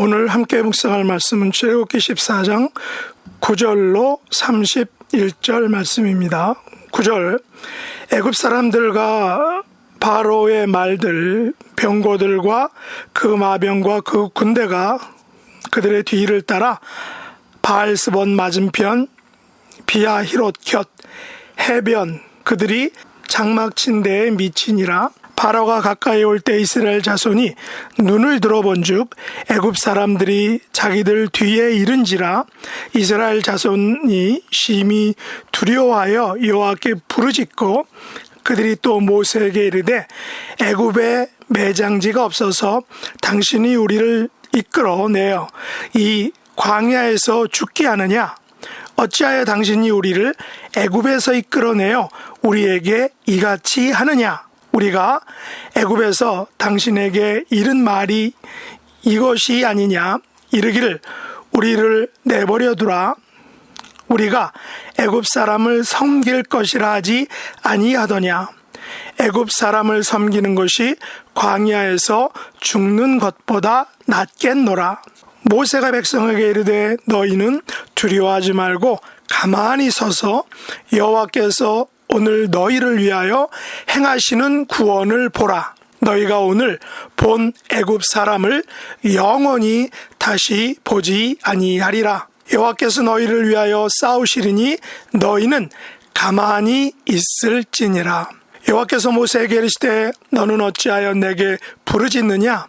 오늘 함께 묵상할 말씀은 출애굽기 14장 9절로 31절 말씀입니다. 9절, 애굽 사람들과 바로의 말들, 병거들과 그 마병과 그 군대가 그들의 뒤를 따라 바알스본 맞은편 비아히롯 곁 해변, 그들이 장막 친 데에 미치니라. 바로가 가까이 올 때 이스라엘 자손이 눈을 들어본즉 애굽 사람들이 자기들 뒤에 이른지라. 이스라엘 자손이 심히 두려워하여 여호와께 부르짖고 그들이 또 모세에게 이르되 애굽에 매장지가 없어서 당신이 우리를 이끌어내어 이 광야에서 죽게 하느냐? 어찌하여 당신이 우리를 애굽에서 이끌어내어 우리에게 이같이 하느냐? 우리가 애굽에서 당신에게 이른 말이 이것이 아니냐? 이르기를 우리를 내버려 두라. 우리가 애굽 사람을 섬길 것이라 하지 아니하더냐? 애굽 사람을 섬기는 것이 광야에서 죽는 것보다 낫겠노라. 모세가 백성에게 이르되 너희는 두려워하지 말고 가만히 서서 여호와께서 오늘 너희를 위하여 행하시는 구원을 보라. 너희가 오늘 본 애굽 사람을 영원히 다시 보지 아니하리라. 여호와께서 너희를 위하여 싸우시리니 너희는 가만히 있을지니라. 여호와께서 모세에게 이르시되 너는 어찌하여 내게 부르짖느냐?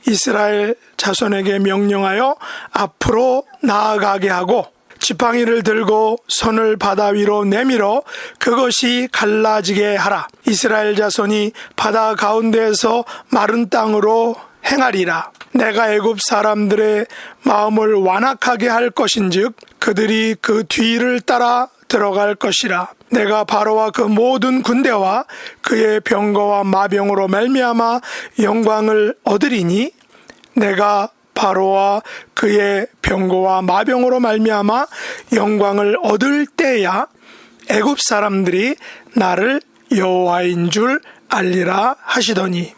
이스라엘 자손에게 명령하여 앞으로 나아가게 하고 지팡이를 들고 손을 바다 위로 내밀어 그것이 갈라지게 하라. 이스라엘 자손이 바다 가운데에서 마른 땅으로 행하리라. 내가 애굽 사람들의 마음을 완악하게 할 것인즉 그들이 그 뒤를 따라 들어갈 것이라. 내가 바로와 그 모든 군대와 그의 병거와 마병으로 말미암아 영광을 얻으리니 내가 바로와 그의 병거와 마병으로 말미암아 영광을 얻을 때야 애굽 사람들이 나를 여호와인 줄 알리라 하시더니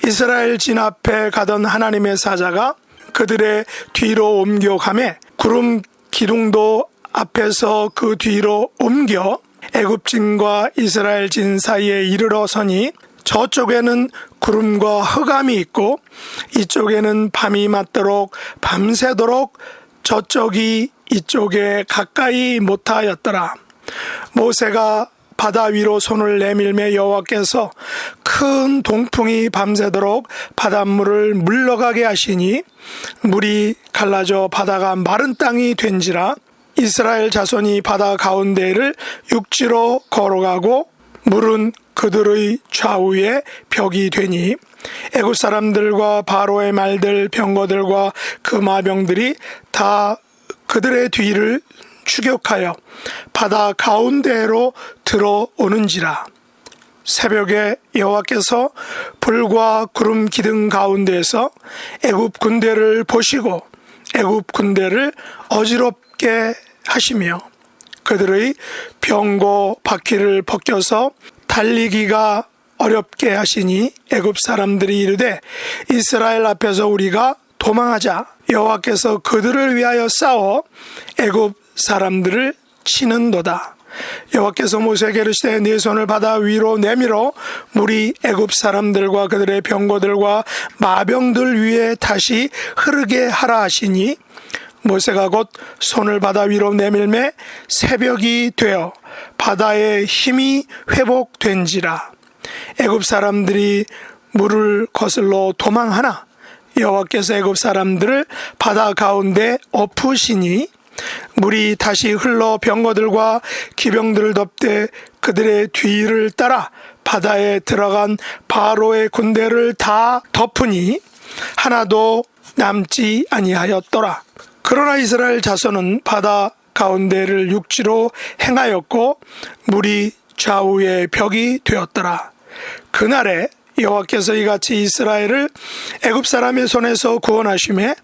이스라엘 진 앞에 가던 하나님의 사자가 그들의 뒤로 옮겨가매 구름 기둥도 앞에서 그 뒤로 옮겨 애굽 진과 이스라엘 진 사이에 이르러 서니 저쪽에는 구름과 흑암이 있고 이쪽에는 밤이 맞도록 밤새도록 저쪽이 이쪽에 가까이 못하였더라. 모세가 바다 위로 손을 내밀매 여호와께서 큰 동풍이 밤새도록 바닷물을 물러가게 하시니 물이 갈라져 바다가 마른 땅이 된지라. 이스라엘 자손이 바다 가운데를 육지로 걸어가고 물은 그들의 좌우에 벽이 되니 애굽 사람들과 바로의 말들 병거들과 그 마병들이 다 그들의 뒤를 추격하여 바다 가운데로 들어오는지라. 새벽에 여호와께서 불과 구름 기둥 가운데에서 애굽 군대를 보시고 애굽 군대를 어지럽게 하시며 그들의 병거 바퀴를 벗겨서 달리기가 어렵게 하시니 애굽 사람들이 이르되 이스라엘 앞에서 우리가 도망하자. 여호와께서 그들을 위하여 싸워 애굽 사람들을 치는도다. 여호와께서 모세에게 이르시되 네 손을 바다 위로 내밀어 물이 애굽 사람들과 그들의 병거들과 마병들 위에 다시 흐르게 하라 하시니 모세가 곧 손을 바다 위로 내밀매 새벽이 되어 바다의 힘이 회복된지라. 애굽 사람들이 물을 거슬러 도망하나 여호와께서 애굽 사람들을 바다 가운데 엎으시니 물이 다시 흘러 병거들과 기병들을 덮되 그들의 뒤를 따라 바다에 들어간 바로의 군대를 다 덮으니 하나도 남지 아니하였더라. 그러나 이스라엘 자손은 바다 가운데를 육지로 행하였고 물이 좌우의 벽이 되었더라. 그날에 여호와께서 이같이 이스라엘을 애굽 사람의 손에서 구원하시매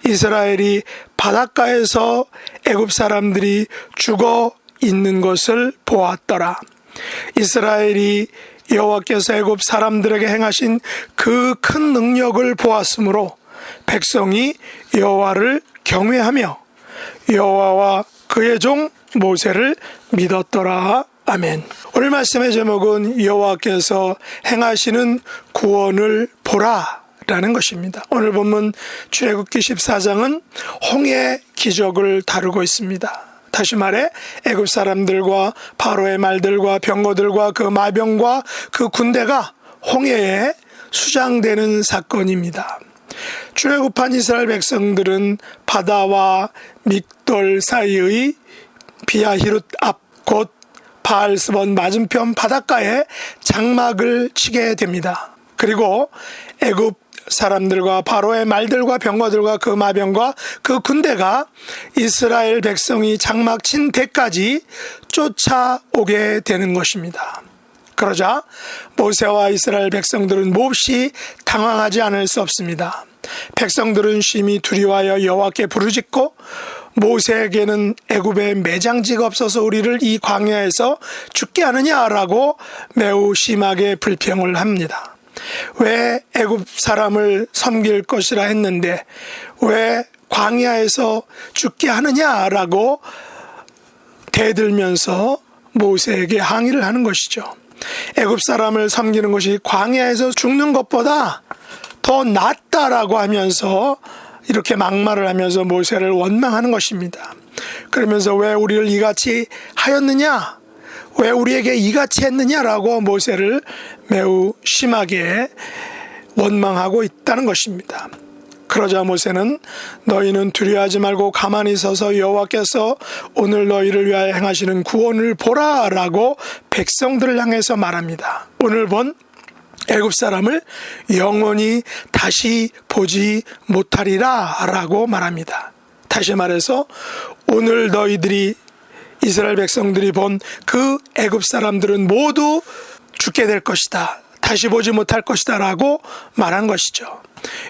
이스라엘이 바닷가에서 애굽 사람들이 죽어 있는 것을 보았더라. 이스라엘이 여호와께서 애굽 사람들에게 행하신 그 큰 능력을 보았으므로 백성이 여호와를 경외하며 여호와와 그의 종 모세를 믿었더라. 아멘. 오늘 말씀의 제목은 여호와께서 행하시는 구원을 보라 라는 것입니다. 오늘 본문 출애굽기 14장은 홍해 기적을 다루고 있습니다. 다시 말해 애굽 사람들과 바로의 말들과 병거들과 그 마병과 그 군대가 홍해에 수장되는 사건입니다. 출애굽한 이스라엘 백성들은 바다와 믹돌 사이의 비아히룻 앞 곧 바알스본 맞은편 바닷가에 장막을 치게 됩니다. 그리고 애굽 사람들과 바로의 말들과 병거들과 그 마병과 그 군대가 이스라엘 백성이 장막 친 데까지 쫓아오게 되는 것입니다. 그러자 모세와 이스라엘 백성들은 몹시 당황하지 않을 수 없습니다. 백성들은 심히 두려워하여 여호와께 부르짖고 모세에게는 애굽에 매장지가 없어서 우리를 이 광야에서 죽게 하느냐라고 매우 심하게 불평을 합니다. 왜 애굽 사람을 섬길 것이라 했는데 왜 광야에서 죽게 하느냐라고 대들면서 모세에게 항의를 하는 것이죠. 애굽 사람을 섬기는 것이 광야에서 죽는 것보다 더 낫다라고 하면서 이렇게 막말을 하면서 모세를 원망하는 것입니다. 그러면서 왜 우리를 이같이 하였느냐? 왜 우리에게 이같이 했느냐라고 모세를 매우 심하게 원망하고 있다는 것입니다. 그러자 모세는 너희는 두려워하지 말고 가만히 서서 여호와께서 오늘 너희를 위하여 행하시는 구원을 보라라고 백성들을 향해서 말합니다. 오늘 본 애굽 사람을 영원히 다시 보지 못하리라 라고 말합니다. 다시 말해서 오늘 너희들이 이스라엘 백성들이 본 그 애굽 사람들은 모두 죽게 될 것이다. 다시 보지 못할 것이다 라고 말한 것이죠.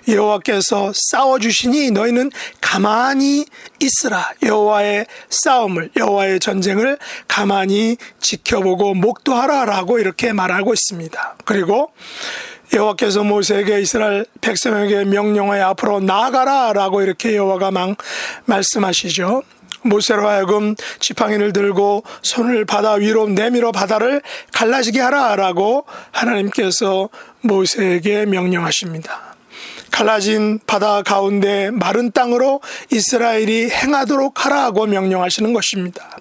여호와께서 싸워주시니 너희는 가만히 있으라. 여호와의 싸움을, 여호와의 전쟁을 가만히 지켜보고 목도하라 라고 이렇게 말하고 있습니다. 그리고 여호와께서 모세에게 이스라엘 백성에게 명령하여 앞으로 나아가라 라고 이렇게 여호와가 말씀하시죠. 모세로 하여금 지팡이를 들고 손을 바다 위로 내밀어 바다를 갈라지게 하라 라고 하나님께서 모세에게 명령하십니다. 갈라진 바다 가운데 마른 땅으로 이스라엘이 행하도록 하라고 명령하시는 것입니다.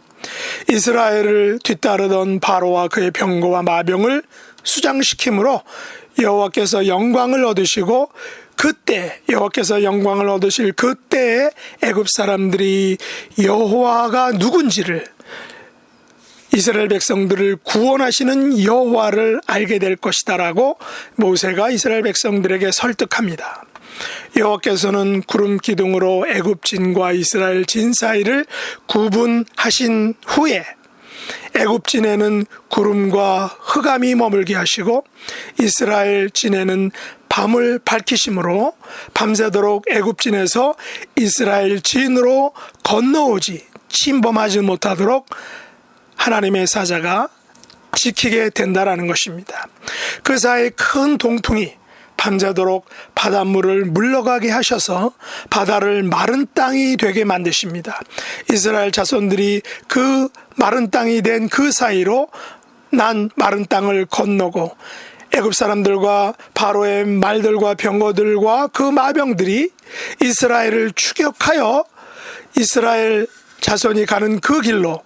이스라엘을 뒤따르던 바로와 그의 병거와 마병을 수장시킴으로 여호와께서 영광을 얻으시고 그때 여호와께서 영광을 얻으실 그때에 애굽 사람들이 여호와가 누군지를 이스라엘 백성들을 구원하시는 여호와를 알게 될 것이다라고 모세가 이스라엘 백성들에게 설득합니다. 여호와께서는 구름 기둥으로 애굽 진과 이스라엘 진 사이를 구분하신 후에 애굽 진에는 구름과 흑암이 머물게 하시고 이스라엘 진에는 밤을 밝히심으로 밤새도록 애굽 진에서 이스라엘 진으로 건너오지 침범하지 못하도록 하나님의 사자가 지키게 된다라는 것입니다. 그 사이 큰 동풍이 밤새도록 바닷물을 물러가게 하셔서 바다를 마른 땅이 되게 만드십니다. 이스라엘 자손들이 그 마른 땅이 된 그 사이로 난 마른 땅을 건너고 애굽 사람들과 바로의 말들과 병거들과 그 마병들이 이스라엘을 추격하여 이스라엘 자손이 가는 그 길로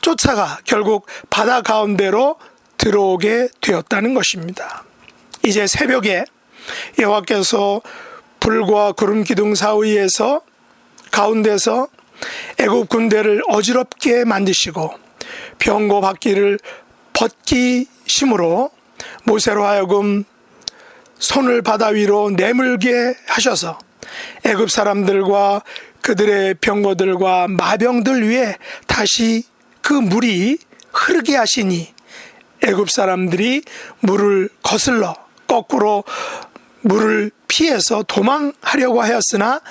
쫓아가 결국 바다 가운데로 들어오게 되었다는 것입니다. 이제 새벽에 여호와께서 불과 구름 기둥 사이에서 가운데서 애굽 군대를 어지럽게 만드시고 병거 바퀴를 벗기심으로 모세로 하여금 손을 바다 위로 내밀게 하셔서 애굽 사람들과 그들의 병거들과 마병들 위에 다시 그 물이 흐르게 하시니 애굽 사람들이 물을 거슬러 거꾸로 물을 피해서 도망하려고 하였으나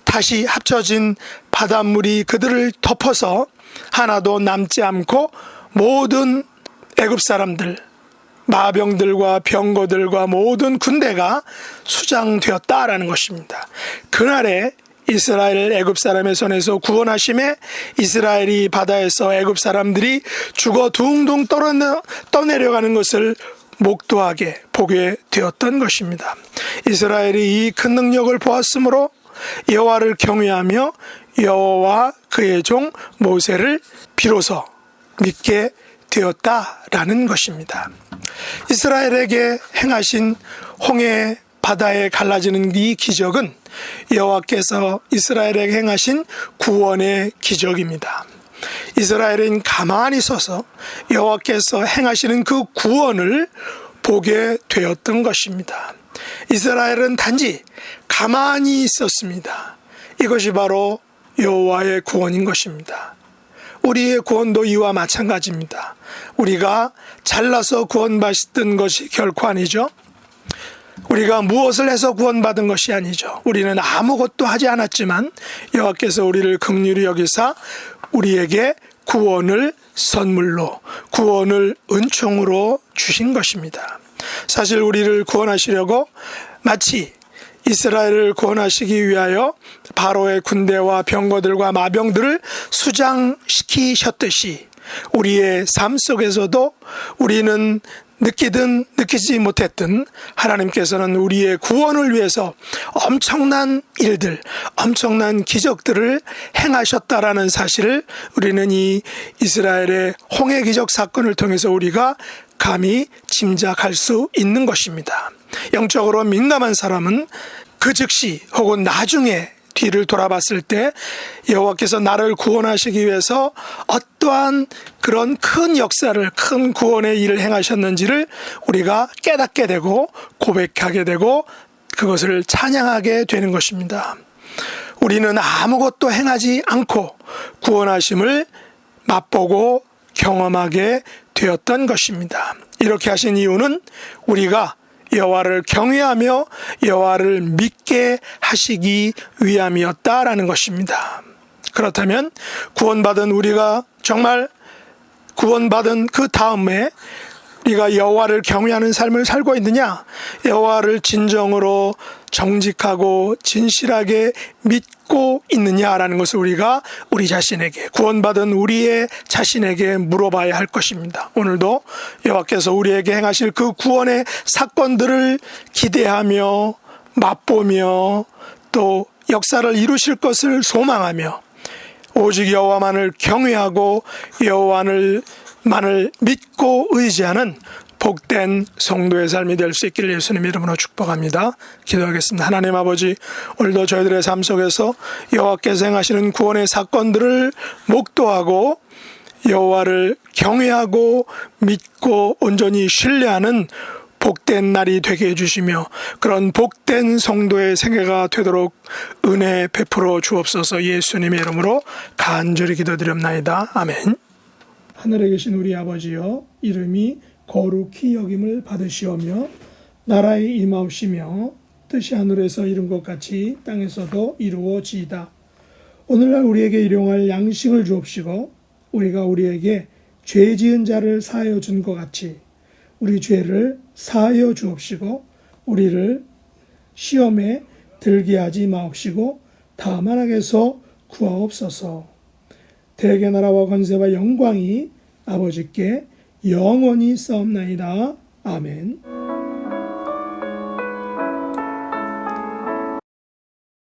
다시 합쳐진 바닷물이 그들을 덮어서 하나도 남지 않고 모든 애굽 사람들 마병들과 병거들과 모든 군대가 수장되었다라는 것입니다. 그날에 이스라엘 애굽 사람의 손에서 구원하심에 이스라엘이 바다에서 애굽 사람들이 죽어 둥둥 떠내려가는 것을 목도하게 보게 되었던 것입니다. 이스라엘이 이 큰 능력을 보았으므로 여호와를 경외하며 여호와와 그의 종 모세를 비로소 믿게 되었다라는 것입니다. 이스라엘에게 행하신 홍해 바다에 갈라지는 이 기적은 여호와께서 이스라엘에게 행하신 구원의 기적입니다. 이스라엘은 가만히 서서 여호와께서 행하시는 그 구원을 보게 되었던 것입니다. 이스라엘은 단지 가만히 있었습니다. 이것이 바로 여호와의 구원인 것입니다. 우리의 구원도 이와 마찬가지입니다. 우리가 잘나서 구원받은 것이 결코 아니죠. 우리가 무엇을 해서 구원받은 것이 아니죠. 우리는 아무것도 하지 않았지만 여호와께서 우리를 긍휼히 여기사 우리에게 구원을 선물로, 구원을 은총으로 주신 것입니다. 사실 우리를 구원하시려고 마치 이스라엘을 구원하시기 위하여 바로의 군대와 병거들과 마병들을 수장시키셨듯이 우리의 삶 속에서도 우리는 느끼든 느끼지 못했든 하나님께서는 우리의 구원을 위해서 엄청난 일들, 엄청난 기적들을 행하셨다라는 사실을 우리는 이 이스라엘의 홍해 기적 사건을 통해서 우리가 감히 짐작할 수 있는 것입니다. 영적으로 민감한 사람은 그 즉시 혹은 나중에 뒤를 돌아봤을 때 여호와께서 나를 구원하시기 위해서 어떠한 그런 큰 역사를, 큰 구원의 일을 행하셨는지를 우리가 깨닫게 되고 고백하게 되고 그것을 찬양하게 되는 것입니다. 우리는 아무것도 행하지 않고 구원하심을 맛보고 경험하게 되었던 것입니다. 이렇게 하신 이유는 우리가 여호와를 경외하며 여호와를 믿게 하시기 위함이었다라는 것입니다. 그렇다면 구원받은 우리가 정말 구원받은 그 다음에 우리가 여호와를 경외하는 삶을 살고 있느냐? 여호와를 진정으로 정직하고 진실하게 믿고 있느냐라는 것을 우리가 우리 자신에게, 구원받은 우리의 자신에게 물어봐야 할 것입니다. 오늘도 여호와께서 우리에게 행하실 그 구원의 사건들을 기대하며 맛보며 또 역사를 이루실 것을 소망하며 오직 여호와만을 경외하고 여호와만을 믿고 의지하는 복된 성도의 삶이 될 수 있기를 예수님 이름으로 축복합니다. 기도하겠습니다. 하나님 아버지, 오늘도 저희들의 삶 속에서 여호와께서 행하시는 구원의 사건들을 목도하고 여호와를 경외하고 믿고 온전히 신뢰하는 복된 날이 되게 해주시며 그런 복된 성도의 생애가 되도록 은혜 베풀어 주옵소서. 예수님의 이름으로 간절히 기도드립나이다. 아멘. 하늘에 계신 우리 아버지여, 이름이 거룩히 여김을 받으시오며 나라의 임하옵시며 뜻이 하늘에서 이룬 것 같이 땅에서도 이루어지이다. 오늘날 우리에게 일용할 양식을 주옵시고 우리가 우리에게 죄 지은 자를 사하여 준 것 같이 우리 죄를 사하여 주옵시고 우리를 시험에 들게 하지 마옵시고 다만 악에서 구하옵소서. 대개 나라와 권세와 영광이 아버지께 영원히 싸움나이다. 아멘.